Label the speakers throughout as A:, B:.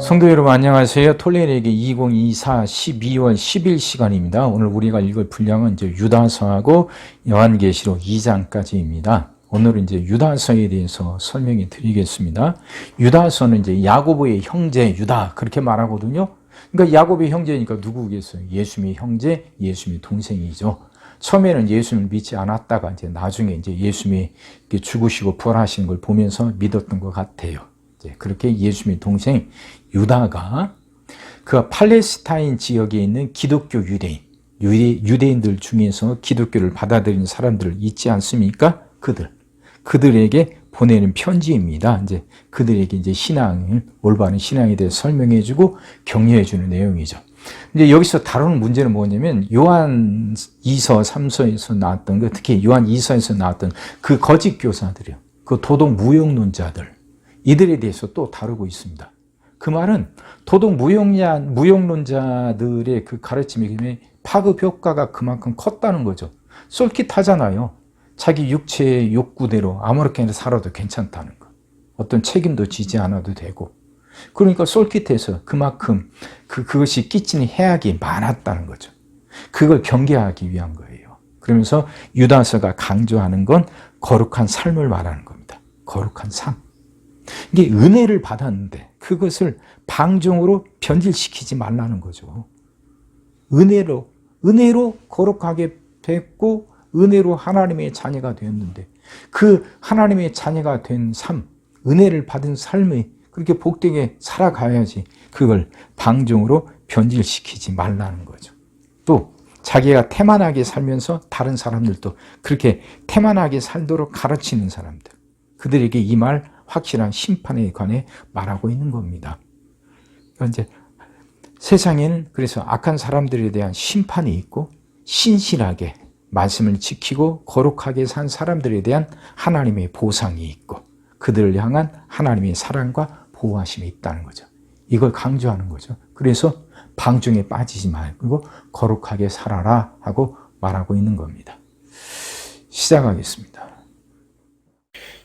A: 성도 여러분 안녕하세요. 톨레르에게 2024 12월 10일 시간입니다. 오늘 우리가 읽을 분량은 이제 유다서하고 요한계시록 2장까지입니다. 오늘은 이제 유다서에 대해서 설명해 드리겠습니다. 유다서는 이제 야고보의 형제 유다 그렇게 말하거든요. 그러니까 야고보의 형제니까 누구겠어요? 예수님의 형제, 예수님의 동생이죠. 처음에는 예수님을 믿지 않았다가 이제 나중에 이제 예수님이 죽으시고 부활하신 걸 보면서 믿었던 것 같아요. 이제 그렇게 예수님의 동생 유다가 그 팔레스타인 지역에 있는 기독교 유대인들 중에서 기독교를 받아들인 사람들 있지 않습니까? 그들에게 보내는 편지입니다. 이제 그들에게 이제 올바른 신앙에 대해 설명해주고 격려해주는 내용이죠. 이제 여기서 다루는 문제는 뭐냐면 요한 2서, 3서에서 나왔던 특히 요한 2서에서 나왔던 그 거짓 교사들이요, 그 도덕 무용론자들, 이들에 대해서 또 다루고 있습니다. 그 말은 도덕 무용론자들의 그 가르침의 파급 효과가 그만큼 컸다는 거죠. 쏠깃하잖아요. 자기 육체의 욕구대로 아무렇게나 살아도 괜찮다는 거. 어떤 책임도 지지 않아도 되고. 그러니까 쏠깃해서 그만큼 그것이 끼치는 해악이 많았다는 거죠. 그걸 경계하기 위한 거예요. 그러면서 유다서가 강조하는 건 거룩한 삶을 말하는 겁니다. 거룩한 삶. 이게 은혜를 받았는데 그것을 방종으로 변질시키지 말라는 거죠. 은혜로 거룩하게 됐고 은혜로 하나님의 자녀가 되었는데 그 하나님의 자녀가 된 삶, 은혜를 받은 삶이 그렇게 복되게 살아가야지 그걸 방종으로 변질시키지 말라는 거죠. 또 자기가 태만하게 살면서 다른 사람들도 그렇게 태만하게 살도록 가르치는 사람들, 그들에게 이 말 확실한 심판에 관해 말하고 있는 겁니다. 그러니까 이제 세상에는 그래서 악한 사람들에 대한 심판이 있고 신실하게 말씀을 지키고 거룩하게 산 사람들에 대한 하나님의 보상이 있고 그들을 향한 하나님의 사랑과 보호하심이 있다는 거죠. 이걸 강조하는 거죠. 그래서 방종에 빠지지 말고 거룩하게 살아라 하고 말하고 있는 겁니다. 시작하겠습니다.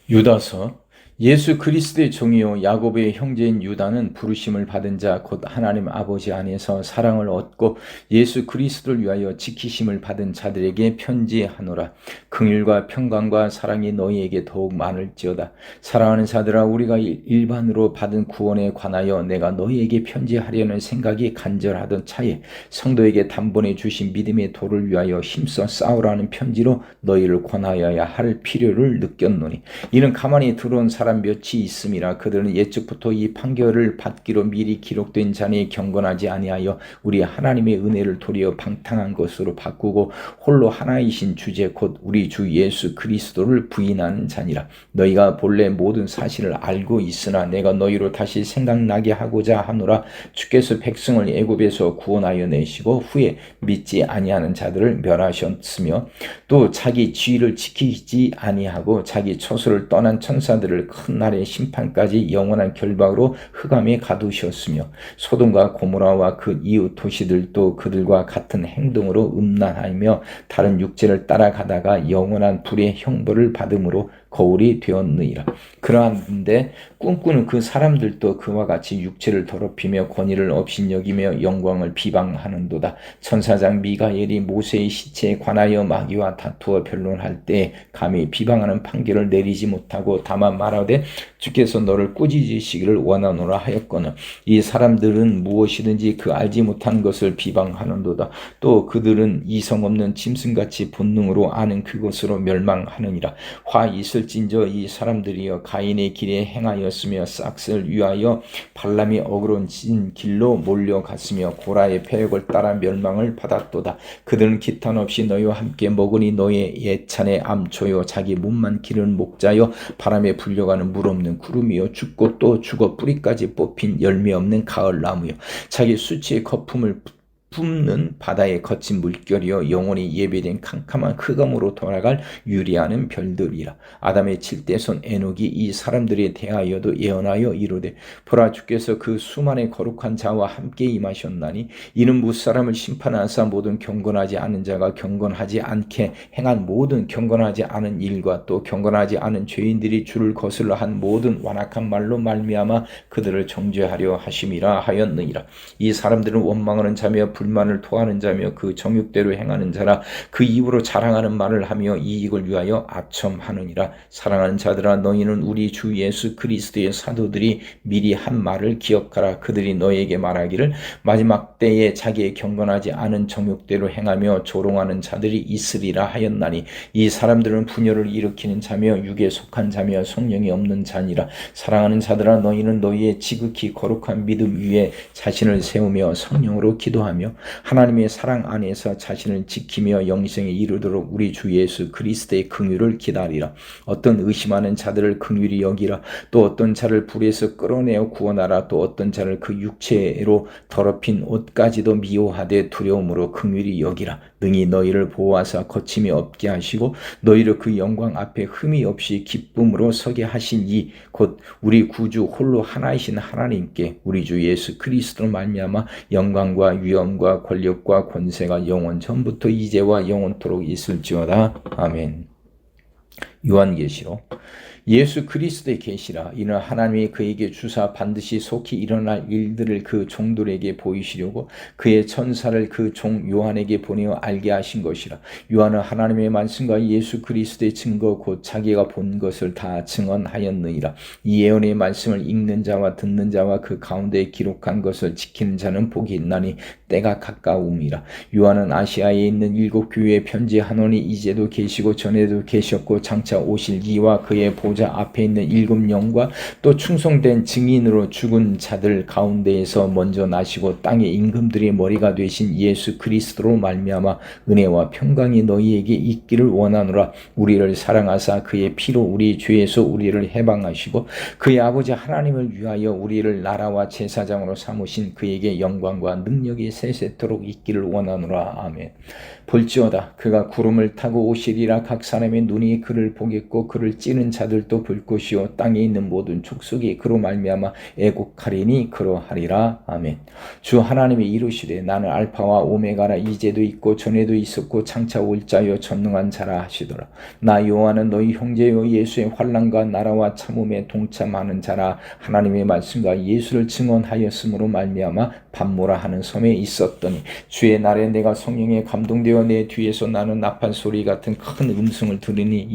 A: 유다서. 예수 그리스도의 종이요 야고보의 형제인 유다는 부르심을 받은 자 곧 하나님 아버지 안에서 사랑을 얻고 예수 그리스도를 위하여 지키심을 받은 자들에게 편지하노라. 긍휼과 평강과 사랑이 너희에게 더욱 많을지어다. 사랑하는 자들아, 우리가 일반으로 받은 구원에 관하여 내가 너희에게 편지하려는 생각이 간절하던 차에 성도에게 단번에 주신 믿음의 도를 위하여 힘써 싸우라는 편지로 너희를 권하여야 할 필요를 느꼈노니, 이는 가만히 들어온 사람 몇이 있음이라. 그들은 옛적부터 이 판결을 받기로 미리 기록된 자니 경건하지 아니하여 우리 하나님의 은혜를 도리어 방탕한 것으로 바꾸고 홀로 하나이신 주제 곧 우리 주 예수 그리스도를 부인하는 자니라. 너희가 본래 모든 사실을 알고 있으나 내가 너희로 다시 생각나게 하고자 하노라. 주께서 백성을 애굽에서 구원하여 내시고 후에 믿지 아니하는 자들을 멸하셨으며 또 자기 지위를 지키지 아니하고 자기 처소를 떠난 천사들을 큰 날의 심판까지 영원한 결박으로 흑암에 가두셨으며 소돔과 고모라와 그 이웃 도시들도 그들과 같은 행동으로 음란하며 다른 육체를 따라가다가 영원한 불의 형벌을 받음으로 거울이 되었느니라. 그러한데 꿈꾸는 그 사람들도 그와 같이 육체를 더럽히며 권위를 업신여기며 영광을 비방하는도다. 천사장 미가엘이 모세의 시체에 관하여 마귀와 다투어 변론할 때 감히 비방하는 판결을 내리지 못하고 다만 말하되 주께서 너를 꾸짖으시기를 원하노라 하였거늘 이 사람들은 무엇이든지 그 알지 못하는 것을 비방하는도다. 또 그들은 이성 없는 짐승같이 본능으로 아는 그것으로 멸망하느니라. 화 있을진저 이 사람들이여 가인의 길에 행하였으며 싹을 위하여 발람이 어그러진 길로 몰려갔으며 고라의 패역을 따라 멸망을 받았도다. 그들은 기탄 없이 너희와 함께 먹으니 너의 예찬의 암초요 자기 몸만 기른 목자요 바람에 불려가는 물 없는 구름이요 죽고 또 죽어 뿌리까지 뽑힌 열매 없는 가을 나무요 자기 수치의 거품을 뿜는 바다의 거친 물결이요 영원히 예배된 캄캄한 흑암으로 돌아갈 유리하는 별들이라. 아담의 칠대손 에녹이 이 사람들에 대하여도 예언하여 이르되 보라 주께서 그 수많은 거룩한 자와 함께 임하셨나니 이는 무사람을 심판하사 모든 경건하지 않은 자가 경건하지 않게 행한 모든 경건하지 않은 일과 또 경건하지 않은 죄인들이 주를 거슬러 한 모든 완악한 말로 말미암아 그들을 정죄하려 하심이라 하였느니라. 이 사람들은 원망하는 자며 불만을 토하는 자며 그 정욕대로 행하는 자라. 그 입으로 자랑하는 말을 하며 이익을 위하여 아첨하느니라. 사랑하는 자들아 너희는 우리 주 예수 그리스도의 사도들이 미리 한 말을 기억하라. 그들이 너희에게 말하기를 마지막 때에 자기의 경건하지 않은 정욕대로 행하며 조롱하는 자들이 있으리라 하였나니 이 사람들은 분열을 일으키는 자며 육에 속한 자며 성령이 없는 자니라. 사랑하는 자들아 너희는 너희의 지극히 거룩한 믿음 위에 자신을 세우며 성령으로 기도하며 하나님의 사랑 안에서 자신을 지키며 영생에 이르도록 우리 주 예수 그리스도의 긍휼을 기다리라. 어떤 의심하는 자들을 긍휼히 여기라. 또 어떤 자를 불에서 끌어내어 구원하라. 또 어떤 자를 그 육체로 더럽힌 옷까지도 미워하되 두려움으로 긍휼히 여기라. 능히 너희를 보호하사 거침이 없게 하시고 너희를 그 영광 앞에 흠이 없이 기쁨으로 서게 하신 이 곧 우리 구주 홀로 하나이신 하나님께 우리 주 예수 그리스도로 말미암아 영광과 위엄과 권력과 권세가 영원 전부터 이제와 영원토록 있을지어다. 아멘. 요한계시록 예수 그리스도의 계시라. 이는 하나님이 그에게 주사 반드시 속히 일어날 일들을 그 종들에게 보이시려고 그의 천사를 그 종 요한에게 보내어 알게 하신 것이라. 요한은 하나님의 말씀과 예수 그리스도의 증거 곧 자기가 본 것을 다 증언하였느니라. 이 예언의 말씀을 읽는 자와 듣는 자와 그 가운데 기록한 것을 지키는 자는 복이 있나니 때가 가까움이라. 요한은 아시아에 있는 7 교회에 편지하노니 이제도 계시고 전에도 계셨고 장차 오실 이와 그의 보좌 앞에 있는 7 영과 또 충성된 증인으로 죽은 자들 가운데에서 먼저 나시고 땅의 임금들의 머리가 되신 예수 그리스도로 말미암아 은혜와 평강이 너희에게 있기를 원하노라. 우리를 사랑하사 그의 피로 우리 죄에서 우리를 해방하시고 그의 아버지 하나님을 위하여 우리를 나라와 제사장으로 삼으신 그에게 영광과 능력이 세세토록 있기를 원하노라. 아멘. 볼지어다 그가 구름을 타고 오시리라. 각 사람의 눈이 그를 보겠고 그를 찌는 자들도 볼 것이요 땅에 있는 모든 족속이 그로 말미암아 애곡하리니 그러하리라. 아멘. 주 하나님이 이르시되 나는 알파와 오메가라. 이제도 있고 전에도 있었고 장차 올 자여 전능한 자라 하시더라. 나 요한은 너희 형제요 예수의 환난과 나라와 참음에 동참하는 자라. 하나님의 말씀과 예수를 증언하였으므로 말미암아 밤모라 하는 섬에 있었더니 주의 날에 내가 성령에 감동되어 내 뒤에서 나는 나팔 소리 같은 큰 음성을 들으니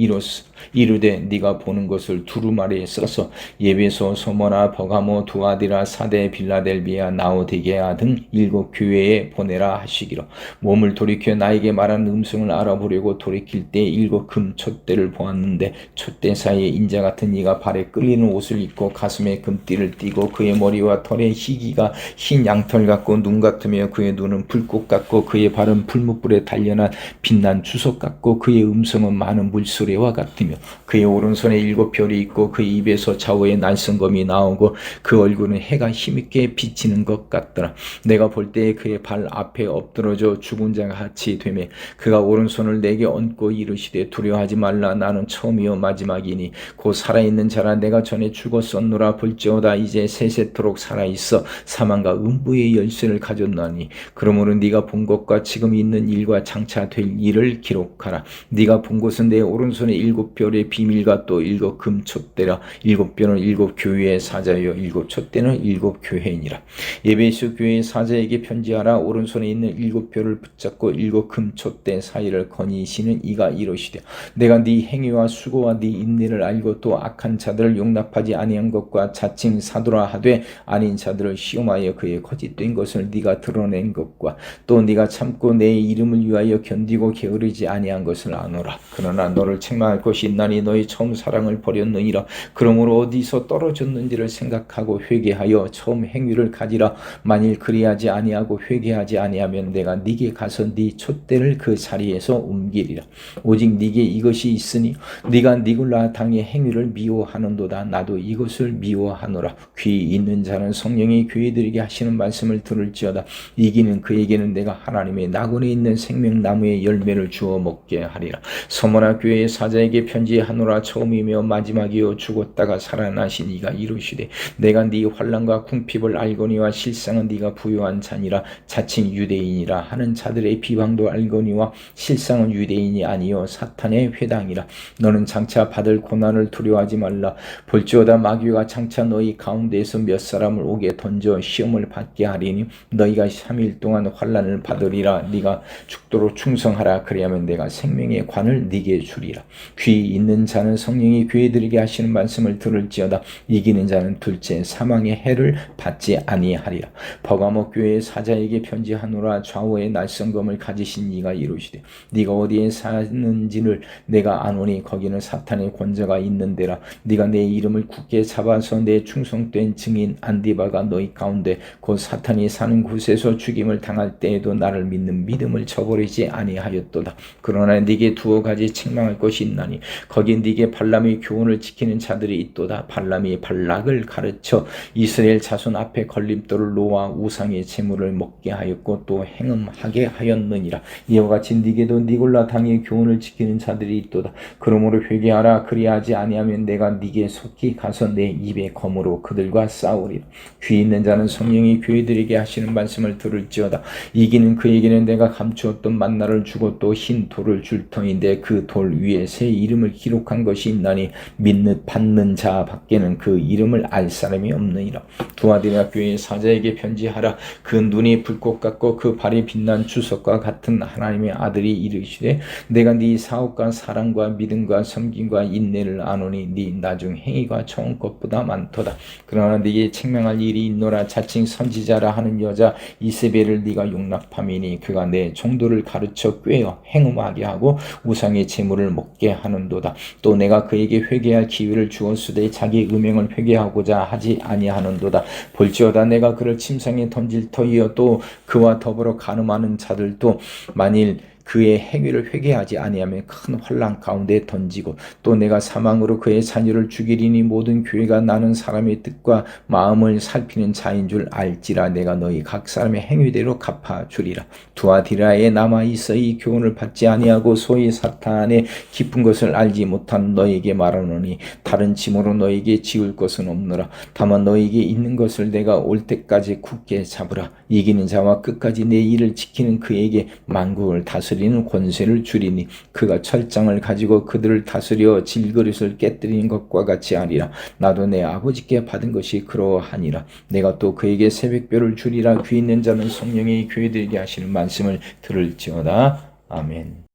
A: 이르되 네가 보는 것을 두루마리에 써서 예배소, 소모나, 버가모, 두아디라, 사데, 빌라델비아, 나오디게아 등 7 교회에 보내라 하시기로. 몸을 돌이켜 나에게 말하는 음성을 알아보려고 돌이킬 때 7 금 촛대를 보았는데 촛대 사이에 인자 같은 이가 발에 끌리는 옷을 입고 가슴에 금띠를 띠고 그의 머리와 털에 희기가 흰 양털 같고 눈 같으며 그의 눈은 불꽃 같고 그의 발은 풀무불에 단련한 빛난 주석 같고 그의 음성은 많은 물소리와 같으며 그의 오른손에 7 별이 있고 그의 입에서 좌우에 날성검이 나오고 그 얼굴은 해가 힘있게 비치는 것 같더라. 내가 볼 때에 그의 발 앞에 엎드러져 죽은 자가 같이 되매 그가 오른손을 내게 얹고 이르시되 두려워하지 말라. 나는 처음이요 마지막이니 곧 살아있는 자라. 내가 전에 죽었었노라. 볼지어다 이제 세세토록 살아있어 사망과 음부의 열쇠를 가졌나니 그러므로 네가 본 것과 지금 있는 일과 장차 될 일을 기록하라. 네가 본 것은 내 오른손에 7 별의 비밀과 또 7 금 촛대라. 7 별은 7 교회의 사자여 7 촛대는 7 교회니라. 에베소 교회의 사자에게 편지하라. 오른손에 있는 7 별을 붙잡고 7 금 촛대 사이를 거니시는 이가 이르시되 내가 네 행위와 수고와 네 인내를 알고 또 악한 자들을 용납하지 아니한 것과 자칭 사도라 하되 아닌 자들을 시험하여 그의 거짓된 것을 네가 드러낸 것과 또 네가 참고 내 이름을 위하여 견디고 게으르지 아니한 것을 아노라. 그러나 너를 책망할 것이 있나니 너희 처음 살아 사랑을 버렸느니라. 그러므로 어디서 떨어졌는지를 생각하고 회개하여 처음 행위를 가지라. 만일 그리하지 아니하고 회개하지 아니하면 내가 네게 가서 네 촛대를 그 자리에서 옮기리라. 오직 네게 이것이 있으니 네가 니골라 당의 행위를 미워하는도다. 나도 이것을 미워하노라. 귀 있는 자는 성령이 교회들에게 하시는 말씀을 들을지어다. 이기는 그에게는 내가 하나님의 낙원에 있는 생명나무의 열매를 주어 먹게 하리라. 서머나 교회의 사자에게 편지하노라. 처음이며 마지막이요 죽었다가 살아나신 이가 이루시되 내가 네 환난과 궁핍을 알거니와 실상은 네가 부요한 자니라. 자칭 유대인이라 하는 자들의 비방도 알거니와 실상은 유대인이 아니요 사탄의 회당이라. 너는 장차 받을 고난을 두려워하지 말라. 볼지어다 마귀가 장차 너희 가운데에서 몇 사람을 옥에 던져 시험을 받게 하리니 너희가 3일 동안 환난을 받으리라. 네가 죽도록 충성하라. 그리하면 내가 생명의 관을 네게 주리라. 귀 있는 자는 성령이 교회들에게 하시는 말씀을 들을지어다. 이기는 자는 둘째 사망의 해를 받지 아니하리라. 버가모 교회의 사자에게 편지하노라. 좌우의 날성검을 가지신 이가 이루시되 네가 어디에 사는지를 내가 아노니 거기는 사탄의 권세가 있는 데라. 네가 내 이름을 굳게 잡아서 내 충성된 증인 안디바가 너희 가운데 곧 사탄이 사는 곳에서 죽임을 당할 때에도 나를 믿는 믿음을 저버리지 아니하였도다. 그러나 네게 두어 가지 책망할 것이 있나니 거기 네게 발람의 교훈을 지키는 자들이 있도다. 발람이 발락을 가르쳐 이스라엘 자손 앞에 걸림돌을 놓아 우상의 제물을 먹게 하였고 또 행음하게 하였느니라. 이와 같이 네게도 니골라 당의 교훈을 지키는 자들이 있도다. 그러므로 회개하라. 그리하지 아니하면 내가 네게 속히 가서 내 입의 검으로 그들과 싸우리라. 귀 있는 자는 성령이 교회들에게 하시는 말씀을 들을지어다. 이기는 그에게는 내가 감추었던 만나를 주고 또 흰 돌을 줄 터인데 그 돌 위에 새 이름을 기록한 것이 있나니 믿는 받는 자 밖에는 그 이름을 알 사람이 없느니라. 두아디라 교회의 사자에게 편지하라. 그 눈이 불꽃 같고 그 발이 빛난 주석과 같은 하나님의 아들이 이르시되 내가 네 사업과 사랑과 믿음과 섬김과 인내를 아노니 네 나중 행위가 처음 것보다 많도다. 그러나 네게 책망할 일이 있노라. 자칭 선지자라 하는 여자 이세벨을 네가 용납함이니 그가 내 종도를 가르쳐 꾀어 행음하게 하고 우상의 제물을 먹게 하는도다. 또 내가 그에게 회개할 기회를 주었으되 자기 음행을 회개하고자 하지 아니하는도다. 볼지어다 내가 그를 침상에 던질 터이여 또 그와 더불어 간음하는 자들도 만일 그의 행위를 회개하지 아니하면 큰 환난 가운데 던지고 또 내가 사망으로 그의 자녀를 죽이리니 모든 교회가 나는 사람의 뜻과 마음을 살피는 자인 줄 알지라. 내가 너희 각 사람의 행위대로 갚아주리라. 두아디라에 남아있어 이 교훈을 받지 아니하고 소위 사탄의 깊은 것을 알지 못한 너에게 말하노니 다른 짐으로 너에게 지울 것은 없노라. 다만 너에게 있는 것을 내가 올 때까지 굳게 잡으라. 이기는 자와 끝까지 내 일을 지키는 그에게 만국을 다스리는 권세를 주리니 그가 철장을 가지고 그들을 다스려 질그릇을 깨뜨리는 것과 같이 하리라. 나도 내 아버지께 받은 것이 그러하니라. 내가 또 그에게 새벽별을 주리라. 귀 있는 자는 성령이 교회들에게 하시는 말씀을 들을지어다. 아멘.